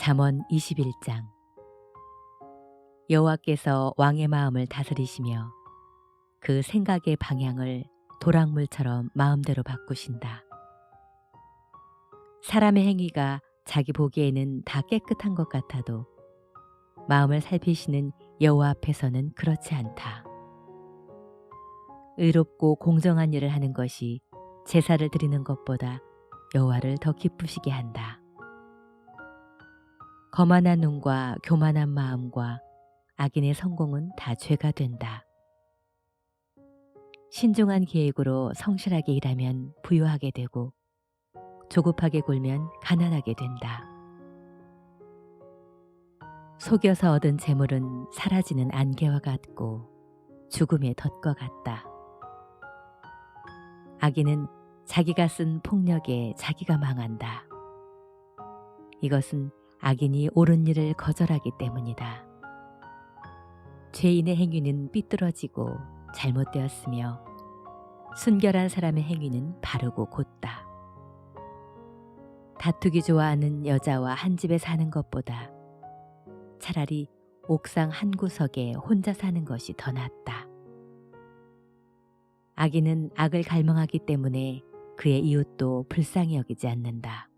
잠언 21장. 여호와께서 왕의 마음을 다스리시며 그 생각의 방향을 도랑물처럼 마음대로 바꾸신다. 사람의 행위가 자기 보기에는 다 깨끗한 것 같아도 마음을 살피시는 여호와 앞에서는 그렇지 않다. 의롭고 공정한 일을 하는 것이 제사를 드리는 것보다 여호와를 더 기쁘시게 한다. 거만한 눈과 교만한 마음과 악인의 성공은 다 죄가 된다. 신중한 계획으로 성실하게 일하면 부유하게 되고 조급하게 굴면 가난하게 된다. 속여서 얻은 재물은 사라지는 안개와 같고 죽음의 덫과 같다. 악인은 자기가 쓴 폭력에 자기가 망한다. 이것은 악인이 옳은 일을 거절하기 때문이다. 죄인의 행위는 삐뚤어지고 잘못되었으며 순결한 사람의 행위는 바르고 곧다. 다투기 좋아하는 여자와 한 집에 사는 것보다 차라리 옥상 한 구석에 혼자 사는 것이 더 낫다. 악인은 악을 갈망하기 때문에 그의 이웃도 불쌍히 여기지 않는다.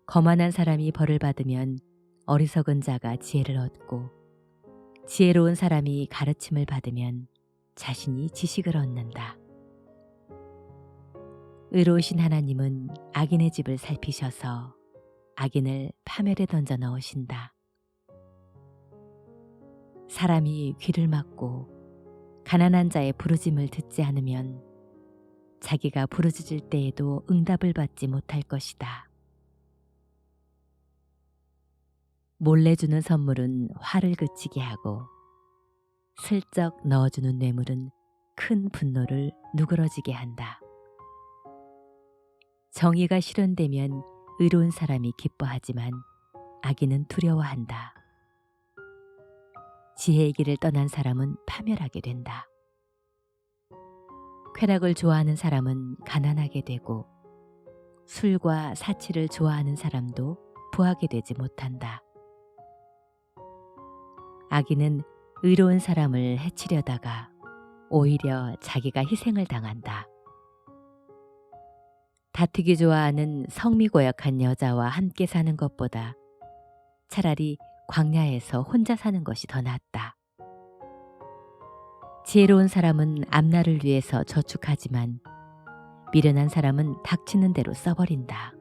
거만한 사람이 벌을 받으면 어리석은 자가 지혜를 얻고 지혜로운 사람이 가르침을 받으면 자신이 지식을 얻는다. 의로우신 하나님은 악인의 집을 살피셔서 악인을 파멸에 던져 넣으신다. 사람이 귀를 막고 가난한 자의 부르짐을 듣지 않으면 자기가 부르짖을 때에도 응답을 받지 못할 것이다. 몰래 주는 선물은 화를 그치게 하고 슬쩍 넣어주는 뇌물은 큰 분노를 누그러지게 한다. 정의가 실현되면 의로운 사람이 기뻐하지만 악인은 두려워한다. 지혜의 길을 떠난 사람은 파멸하게 된다. 쾌락을 좋아하는 사람은 가난하게 되고 술과 사치를 좋아하는 사람도 부하게 되지 못한다. 악인은 의로운 사람을 해치려다가 오히려 자기가 희생을 당한다. 다투기 좋아하는 성미고약한 여자와 함께 사는 것보다 차라리 광야에서 혼자 사는 것이 더 낫다. 지혜로운 사람은 앞날을 위해서 저축하지만 미련한 사람은 닥치는 대로 써버린다.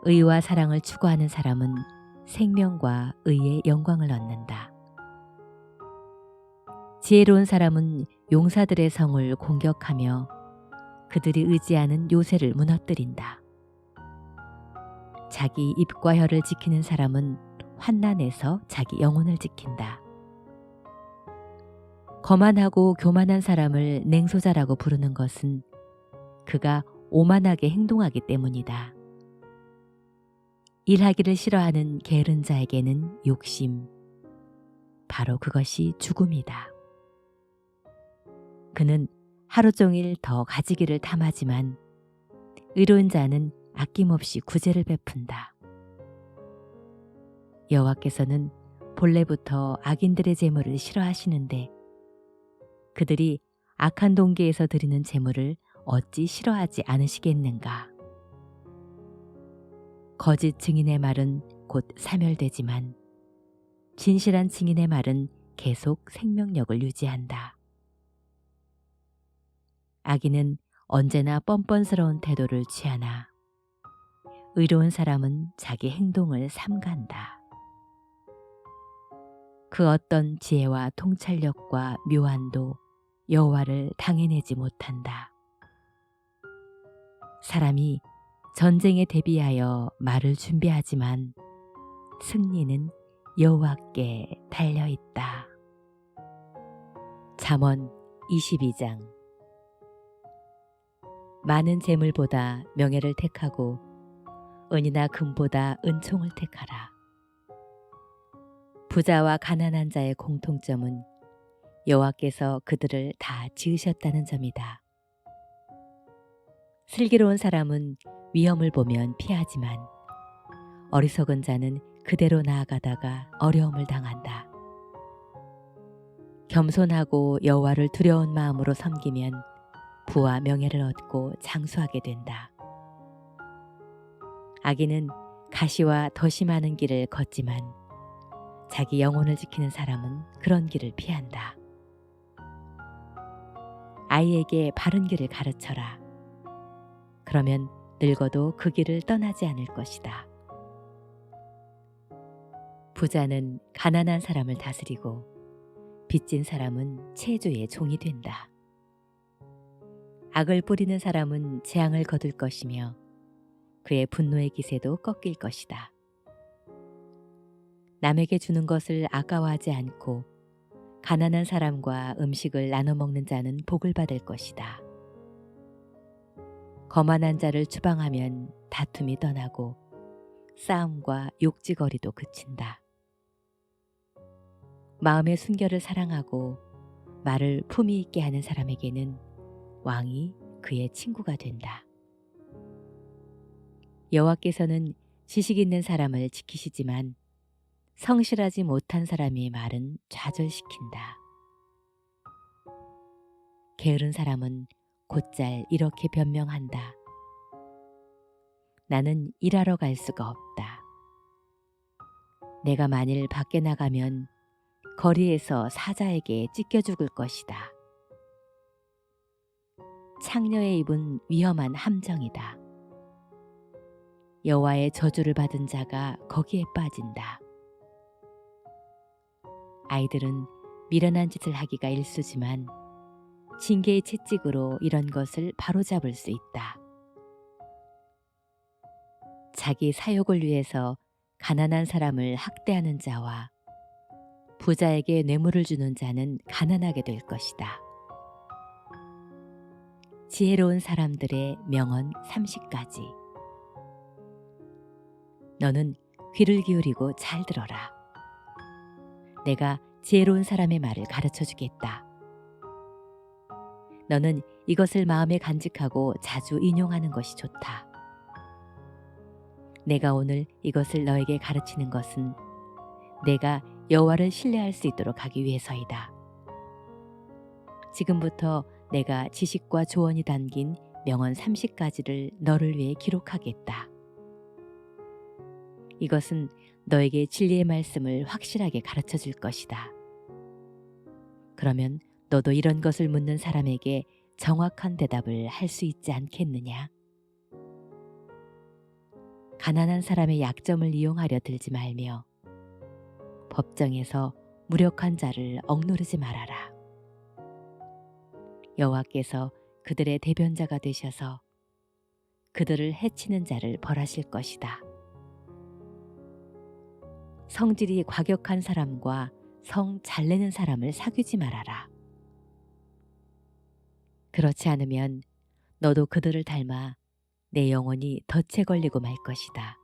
의와 사랑을 추구하는 사람은 생명과 의의 영광을 얻는다. 지혜로운 사람은 용사들의 성을 공격하며 그들이 의지하는 요새를 무너뜨린다. 자기 입과 혀를 지키는 사람은 환난에서 자기 영혼을 지킨다. 거만하고 교만한 사람을 냉소자라고 부르는 것은 그가 오만하게 행동하기 때문이다. 일하기를 싫어하는 게으른 자에게는 욕심, 바로 그것이 죽음이다. 그는 하루 종일 더 가지기를 탐하지만 의로운 자는 아낌없이 구제를 베푼다. 여호와께서는 본래부터 악인들의 재물을 싫어하시는데 그들이 악한 동기에서 드리는 재물을 어찌 싫어하지 않으시겠는가. 거짓 증인의 말은 곧 사멸되지만 진실한 증인의 말은 계속 생명력을 유지한다. 악인은 언제나 뻔뻔스러운 태도를 취하나 의로운 사람은 자기 행동을 삼간다. 그 어떤 지혜와 통찰력과 묘안도 여호와를 당해내지 못한다. 사람이 전쟁에 대비하여 말을 준비하지만 승리는 여호와께 달려있다. 잠언 22장. 많은 재물보다 명예를 택하고 은이나 금보다 은총을 택하라. 부자와 가난한 자의 공통점은 여호와께서 그들을 다 지으셨다는 점이다. 슬기로운 사람은 위험을 보면 피하지만 어리석은 자는 그대로 나아가다가 어려움을 당한다. 겸손하고 여호와를 두려운 마음으로 섬기면 부와 명예를 얻고 장수하게 된다. 악인은 가시와 덫이 많은 길을 걷지만 자기 영혼을 지키는 사람은 그런 길을 피한다. 아이에게 바른 길을 가르쳐라. 그러면 늙어도 그 길을 떠나지 않을 것이다. 부자는 가난한 사람을 다스리고 빚진 사람은 채주의 종이 된다. 악을 뿌리는 사람은 재앙을 거둘 것이며 그의 분노의 기세도 꺾일 것이다. 남에게 주는 것을 아까워하지 않고 가난한 사람과 음식을 나눠 먹는 자는 복을 받을 것이다. 거만한 자를 추방하면 다툼이 떠나고 싸움과 욕지거리도 그친다. 마음의 순결을 사랑하고 말을 품위 있게 하는 사람에게는 왕이 그의 친구가 된다. 여호와께서는 지식 있는 사람을 지키시지만 성실하지 못한 사람의 말은 좌절시킨다. 게으른 사람은 곧잘 이렇게 변명한다. 나는 일하러 갈 수가 없다. 내가 만일 밖에 나가면 거리에서 사자에게 찢겨 죽을 것이다. 창녀의 입은 위험한 함정이다. 여호와의 저주를 받은 자가 거기에 빠진다. 아이들은 미련한 짓을 하기가 일쑤지만 징계의 채찍으로 이런 것을 바로잡을 수 있다. 자기 사욕을 위해서 가난한 사람을 학대하는 자와 부자에게 뇌물을 주는 자는 가난하게 될 것이다. 지혜로운 사람들의 명언 30가지. 너는 귀를 기울이고 잘 들어라. 내가 지혜로운 사람의 말을 가르쳐 주겠다. 너는 이것을 마음에 간직하고 자주 인용하는 것이 좋다. 내가 오늘 이것을 너에게 가르치는 것은 내가 여호와를 신뢰할 수 있도록 하기 위해서이다. 지금부터 내가 지식과 조언이 담긴 명언 30가지를 너를 위해 기록하겠다. 이것은 너에게 진리의 말씀을 확실하게 가르쳐 줄 것이다. 그러면 너도 이런 것을 묻는 사람에게 정확한 대답을 할 수 있지 않겠느냐? 가난한 사람의 약점을 이용하려 들지 말며 법정에서 무력한 자를 억누르지 말아라. 여호와께서 그들의 대변자가 되셔서 그들을 해치는 자를 벌하실 것이다. 성질이 과격한 사람과 성 잘 내는 사람을 사귀지 말아라. 그렇지 않으면 너도 그들을 닮아 내 영혼이 덫에 걸리고 말 것이다.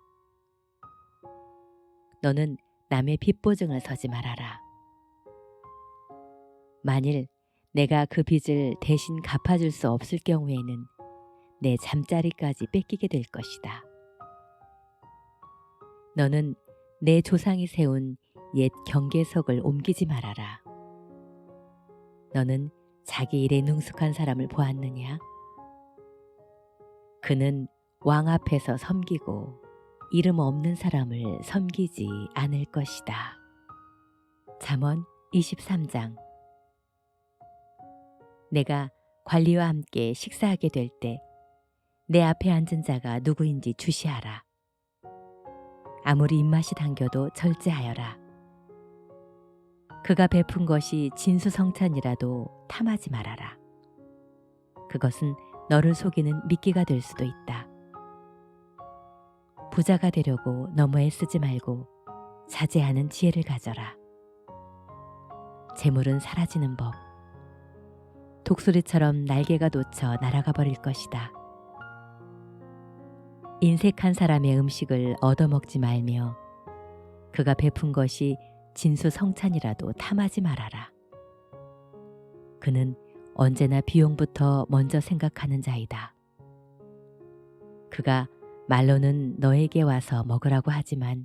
너는 남의 빚보증을 서지 말아라. 만일 내가 그 빚을 대신 갚아줄 수 없을 경우에는 내 잠자리까지 뺏기게 될 것이다. 너는 내 조상이 세운 옛 경계석을 옮기지 말아라. 너는 자기 일에 능숙한 사람을 보았느냐? 그는 왕 앞에서 섬기고 이름 없는 사람을 섬기지 않을 것이다. 잠언 23장. 내가 관리와 함께 식사하게 될 때 내 앞에 앉은 자가 누구인지 주시하라. 아무리 입맛이 당겨도 절제하여라. 그가 베푼 것이 진수성찬이라도 탐하지 말아라. 그것은 너를 속이는 미끼가 될 수도 있다. 부자가 되려고 너무 애쓰지 말고 자제하는 지혜를 가져라. 재물은 사라지는 법. 독수리처럼 날개가 놓쳐 날아가 버릴 것이다. 인색한 사람의 음식을 얻어먹지 말며 그가 베푼 것이 진수성찬이라도 탐하지 말아라. 그는 언제나 비용부터 먼저 생각하는 자이다. 그가 말로는 너에게 와서 먹으라고 하지만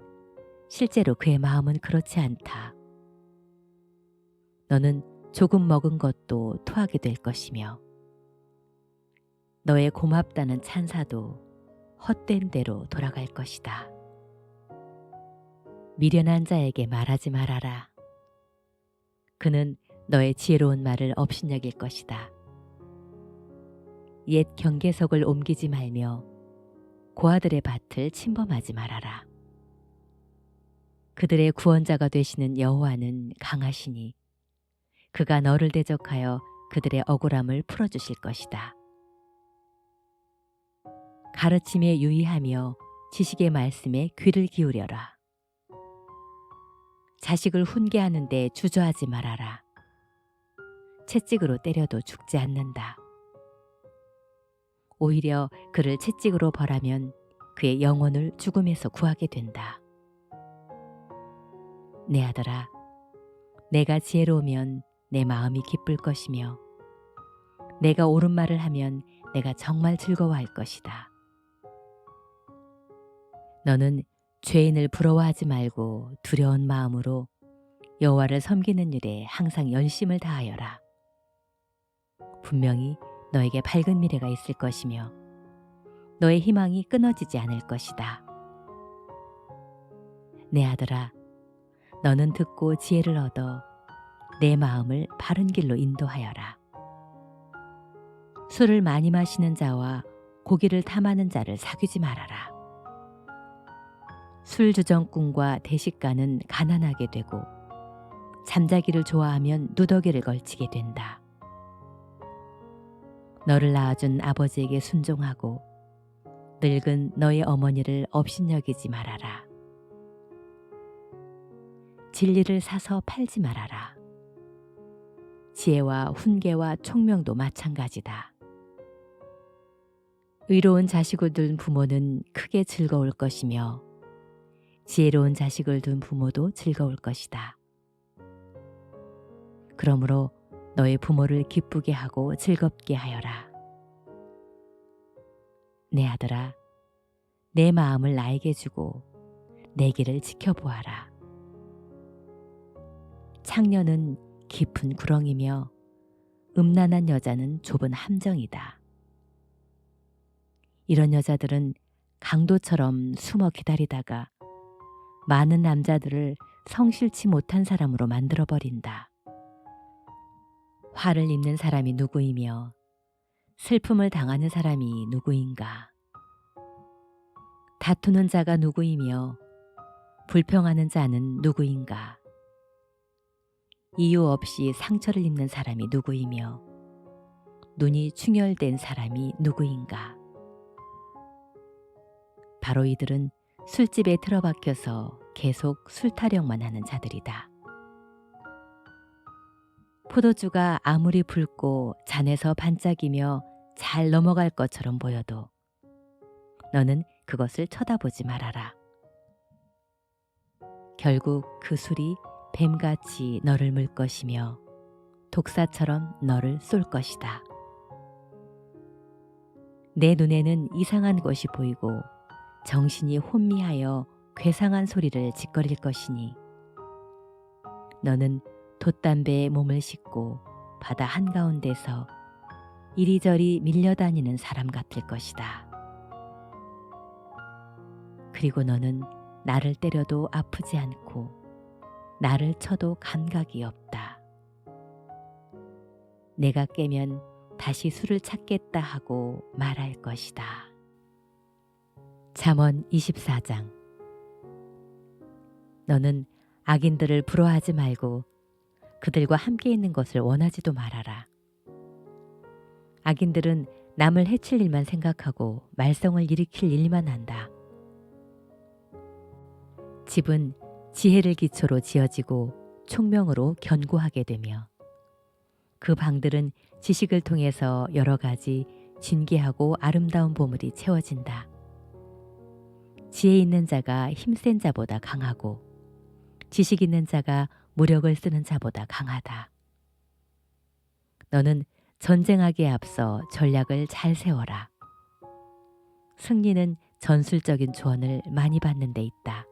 실제로 그의 마음은 그렇지 않다. 너는 조금 먹은 것도 토하게 될 것이며 너의 고맙다는 찬사도 헛된 대로 돌아갈 것이다. 미련한 자에게 말하지 말아라. 그는 너의 지혜로운 말을 업신여길 것이다. 옛 경계석을 옮기지 말며 고아들의 밭을 침범하지 말아라. 그들의 구원자가 되시는 여호와는 강하시니 그가 너를 대적하여 그들의 억울함을 풀어주실 것이다. 가르침에 유의하며 지식의 말씀에 귀를 기울여라. 자식을 훈계하는 데 주저하지 말아라. 채찍으로 때려도 죽지 않는다. 오히려 그를 채찍으로 벌하면 그의 영혼을 죽음에서 구하게 된다. 내 아들아, 내가 지혜로우면 내 마음이 기쁠 것이며 내가 옳은 말을 하면 내가 정말 즐거워할 것이다. 너는 죄인을 부러워하지 말고 두려운 마음으로 여호와를 섬기는 일에 항상 열심을 다하여라. 분명히 너에게 밝은 미래가 있을 것이며 너의 희망이 끊어지지 않을 것이다. 내 아들아, 너는 듣고 지혜를 얻어 내 마음을 바른 길로 인도하여라. 술을 많이 마시는 자와 고기를 탐하는 자를 사귀지 말아라. 술주정꾼과 대식가는 가난하게 되고 잠자기를 좋아하면 누더기를 걸치게 된다. 너를 낳아준 아버지에게 순종하고 늙은 너의 어머니를 업신여기지 말아라. 진리를 사서 팔지 말아라. 지혜와 훈계와 총명도 마찬가지다. 의로운 자식을 둔 부모는 크게 즐거울 것이며 지혜로운 자식을 둔 부모도 즐거울 것이다. 그러므로 너의 부모를 기쁘게 하고 즐겁게 하여라. 내 아들아, 내 마음을 나에게 주고 내 길을 지켜보아라. 창녀는 깊은 구렁이며 음란한 여자는 좁은 함정이다. 이런 여자들은 강도처럼 숨어 기다리다가 많은 남자들을 성실치 못한 사람으로 만들어버린다. 화를 입는 사람이 누구이며 슬픔을 당하는 사람이 누구인가? 다투는 자가 누구이며 불평하는 자는 누구인가? 이유 없이 상처를 입는 사람이 누구이며 눈이 충혈된 사람이 누구인가? 바로 이들은 술집에 틀어박혀서 계속 술타령만 하는 자들이다. 포도주가 아무리 붉고 잔에서 반짝이며 잘 넘어갈 것처럼 보여도 너는 그것을 쳐다보지 말아라. 결국 그 술이 뱀같이 너를 물 것이며 독사처럼 너를 쏠 것이다. 내 눈에는 이상한 것이 보이고 정신이 혼미하여 괴상한 소리를 짓거릴 것이니 너는 돛담배에 몸을 싣고 바다 한가운데서 이리저리 밀려다니는 사람 같을 것이다. 그리고 너는 나를 때려도 아프지 않고 나를 쳐도 감각이 없다. 내가 깨면 다시 술을 찾겠다 하고 말할 것이다. 잠언 24장. 너는 악인들을 부러워하지 말고 그들과 함께 있는 것을 원하지도 말아라. 악인들은 남을 해칠 일만 생각하고 말썽을 일으킬 일만 한다. 집은 지혜를 기초로 지어지고 총명으로 견고하게 되며 그 방들은 지식을 통해서 여러 가지 진귀하고 아름다운 보물이 채워진다. 지혜 있는 자가 힘센 자보다 강하고 지식 있는 자가 무력을 쓰는 자보다 강하다. 너는 전쟁하기에 앞서 전략을 잘 세워라. 승리는 전술적인 조언을 많이 받는 데 있다.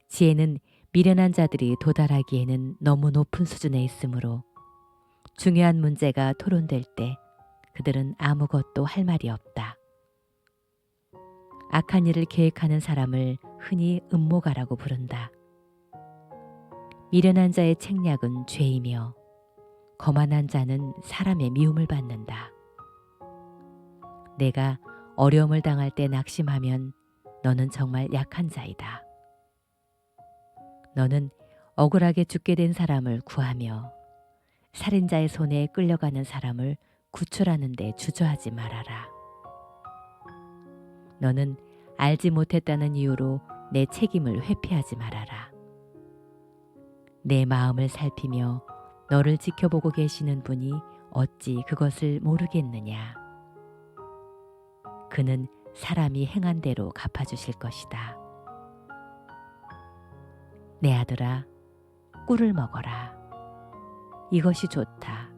지혜는 미련한 자들이 도달하기에는 너무 높은 수준에 있으므로 중요한 문제가 토론될 때 그들은 아무것도 할 말이 없다. 악한 일을 계획하는 사람을 흔히 음모가라고 부른다. 미련한 자의 책략은 죄이며 거만한 자는 사람의 미움을 받는다. 내가 어려움을 당할 때 낙심하면 너는 정말 약한 자이다. 너는 억울하게 죽게 된 사람을 구하며 살인자의 손에 끌려가는 사람을 구출하는 데 주저하지 말아라. 너는 알지 못했다는 이유로 내 책임을 회피하지 말아라. 내 마음을 살피며 너를 지켜보고 계시는 분이 어찌 그것을 모르겠느냐. 그는 사람이 행한 대로 갚아주실 것이다. 내 아들아, 꿀을 먹어라. 이것이 좋다.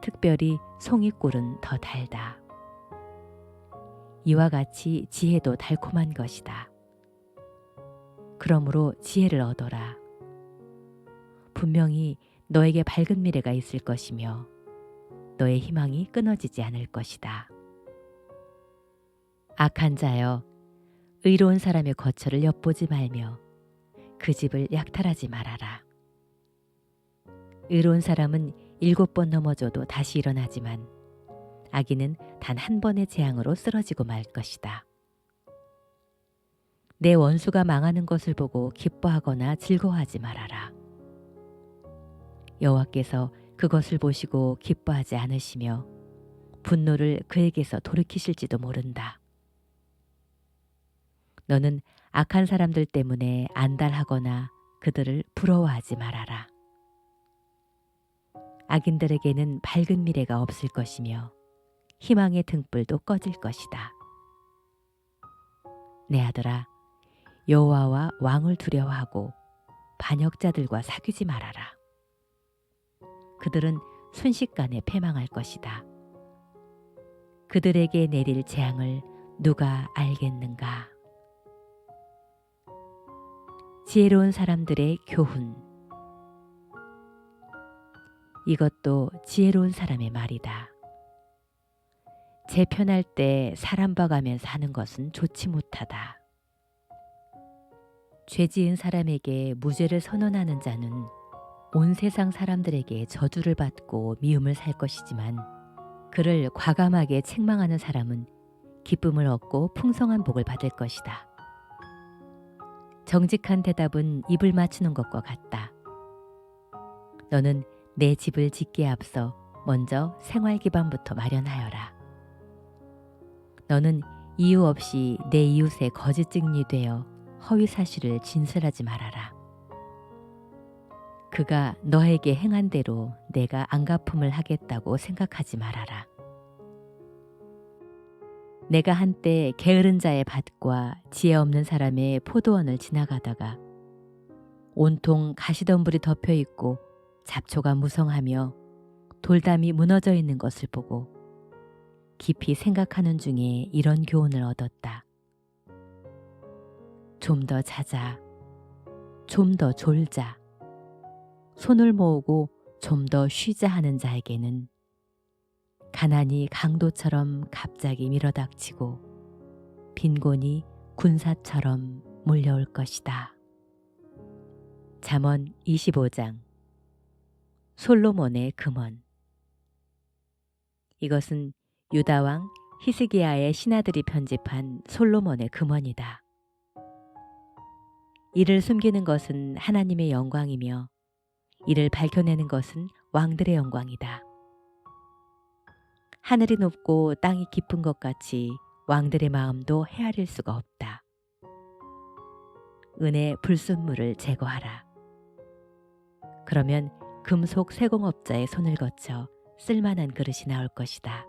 특별히 송이꿀은 더 달다. 이와 같이 지혜도 달콤한 것이다. 그러므로 지혜를 얻어라. 분명히 너에게 밝은 미래가 있을 것이며 너의 희망이 끊어지지 않을 것이다. 악한 자여, 의로운 사람의 거처를 엿보지 말며 그 집을 약탈하지 말아라. 의로운 사람은 7번 넘어져도 다시 일어나지만 악인은 단 한 번의 재앙으로 쓰러지고 말 것이다. 내 원수가 망하는 것을 보고 기뻐하거나 즐거워하지 말아라. 여호와께서 그것을 보시고 기뻐하지 않으시며 분노를 그에게서 돌이키실지도 모른다. 너는 악한 사람들 때문에 안달하거나 그들을 부러워하지 말아라. 악인들에게는 밝은 미래가 없을 것이며 희망의 등불도 꺼질 것이다. 내 아들아, 여호와와 왕을 두려워하고 반역자들과 사귀지 말아라. 그들은 순식간에 패망할 것이다. 그들에게 내릴 재앙을 누가 알겠는가? 지혜로운 사람들의 교훈. 이것도 지혜로운 사람의 말이다. 제 편할 때 사람 봐가면서 하는 것은 좋지 못하다. 죄 지은 사람에게 무죄를 선언하는 자는 온 세상 사람들에게 저주를 받고 미움을 살 것이지만 그를 과감하게 책망하는 사람은 기쁨을 얻고 풍성한 복을 받을 것이다. 정직한 대답은 입을 맞추는 것과 같다. 너는 내 집을 짓기에 앞서 먼저 생활 기반부터 마련하여라. 너는 이유 없이 내 이웃의 거짓 증인이 되어 허위 사실을 진술하지 말아라. 그가 너에게 행한 대로 내가 안갚음을 하겠다고 생각하지 말아라. 내가 한때 게으른 자의 밭과 지혜 없는 사람의 포도원을 지나가다가 온통 가시덤불이 덮여 있고 잡초가 무성하며 돌담이 무너져 있는 것을 보고 깊이 생각하는 중에 이런 교훈을 얻었다. 좀 더 자자, 좀 더 졸자, 손을 모으고 좀 더 쉬자 하는 자에게는 가난이 강도처럼 갑자기 밀어닥치고 빈곤이 군사처럼 몰려올 것이다. 잠언 25장. 솔로몬의 금원. 이것은 유다왕 히스기야의 신하들이 편집한 솔로몬의 금원이다. 이를 숨기는 것은 하나님의 영광이며 이를 밝혀내는 것은 왕들의 영광이다. 하늘이 높고 땅이 깊은 것 같이 왕들의 마음도 헤아릴 수가 없다. 은의 불순물을 제거하라. 그러면 금속 세공업자의 손을 거쳐 쓸만한 그릇이 나올 것이다.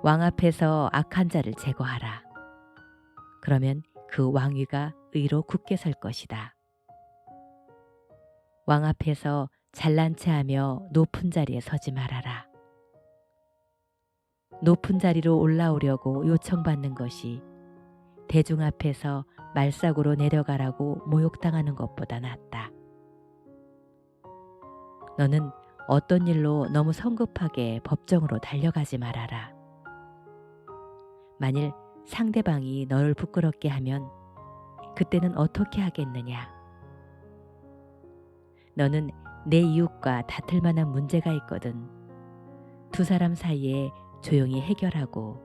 왕 앞에서 악한 자를 제거하라. 그러면 그 왕위가 의로 굳게 설 것이다. 왕 앞에서 잘난 체하며 높은 자리에 서지 말아라. 높은 자리로 올라오려고 요청받는 것이 대중 앞에서 말싸구로 내려가라고 모욕당하는 것보다 낫다. 너는 어떤 일로 너무 성급하게 법정으로 달려가지 말아라. 만일 상대방이 너를 부끄럽게 하면 그때는 어떻게 하겠느냐? 너는 내 이웃과 다툴 만한 문제가 있거든 두 사람 사이에 조용히 해결하고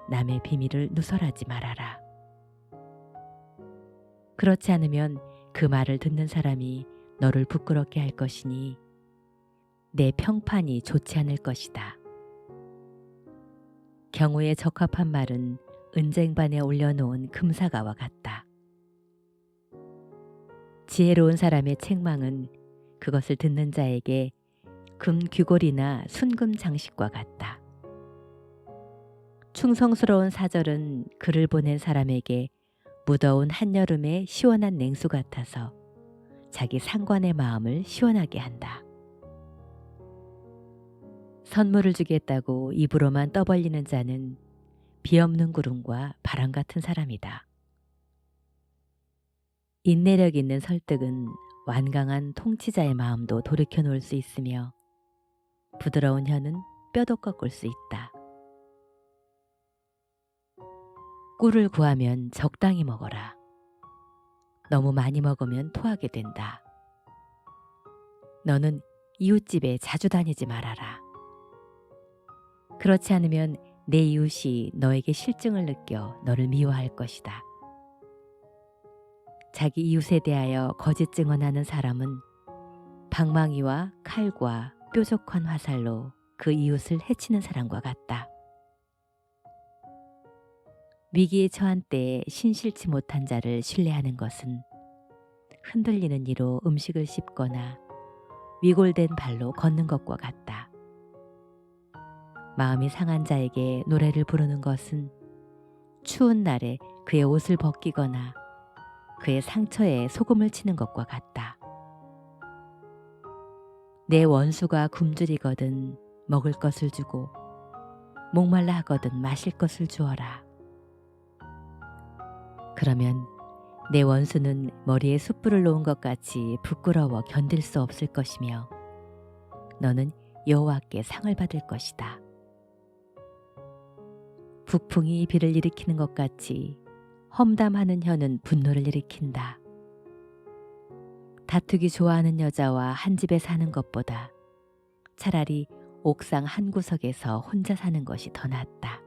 남의 비밀을 누설하지 말아라. 그렇지 않으면 그 말을 듣는 사람이 너를 부끄럽게 할 것이니 내 평판이 좋지 않을 것이다. 경우에 적합한 말은 은쟁반에 올려놓은 금사과와 같다. 지혜로운 사람의 책망은 그것을 듣는 자에게 금 귀걸이나 순금 장식과 같다. 충성스러운 사절은 글을 보낸 사람에게 무더운 한여름의 시원한 냉수 같아서 자기 상관의 마음을 시원하게 한다. 선물을 주겠다고 입으로만 떠벌리는 자는 비없는 구름과 바람 같은 사람이다. 인내력 있는 설득은 완강한 통치자의 마음도 돌이켜 놓을 수 있으며 부드러운 혀는 뼈도 꺾을 수 있다. 꿀을 구하면 적당히 먹어라. 너무 많이 먹으면 토하게 된다. 너는 이웃집에 자주 다니지 말아라. 그렇지 않으면 내 이웃이 너에게 실증을 느껴 너를 미워할 것이다. 자기 이웃에 대하여 거짓 증언하는 사람은 방망이와 칼과 뾰족한 화살로 그 이웃을 해치는 사람과 같다. 위기에 처한 때에 신실치 못한 자를 신뢰하는 것은 흔들리는 이로 음식을 씹거나 위골된 발로 걷는 것과 같다. 마음이 상한 자에게 노래를 부르는 것은 추운 날에 그의 옷을 벗기거나 그의 상처에 소금을 치는 것과 같다. 내 원수가 굶주리거든 먹을 것을 주고 목말라 하거든 마실 것을 주어라. 그러면 내 원수는 머리에 숯불을 놓은 것 같이 부끄러워 견딜 수 없을 것이며 너는 여호와께 상을 받을 것이다. 북풍이 비를 일으키는 것 같이 험담하는 혀는 분노를 일으킨다. 다투기 좋아하는 여자와 한 집에 사는 것보다 차라리 옥상 한 구석에서 혼자 사는 것이 더 낫다.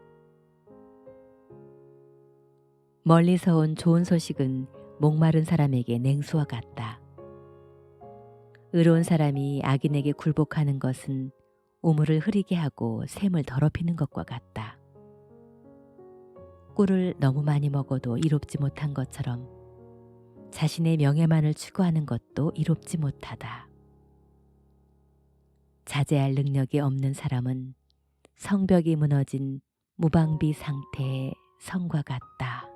멀리서 온 좋은 소식은 목마른 사람에게 냉수와 같다. 의로운 사람이 악인에게 굴복하는 것은 우물을 흐리게 하고 샘을 더럽히는 것과 같다. 꿀을 너무 많이 먹어도 이롭지 못한 것처럼 자신의 명예만을 추구하는 것도 이롭지 못하다. 자제할 능력이 없는 사람은 성벽이 무너진 무방비 상태의 성과 같다.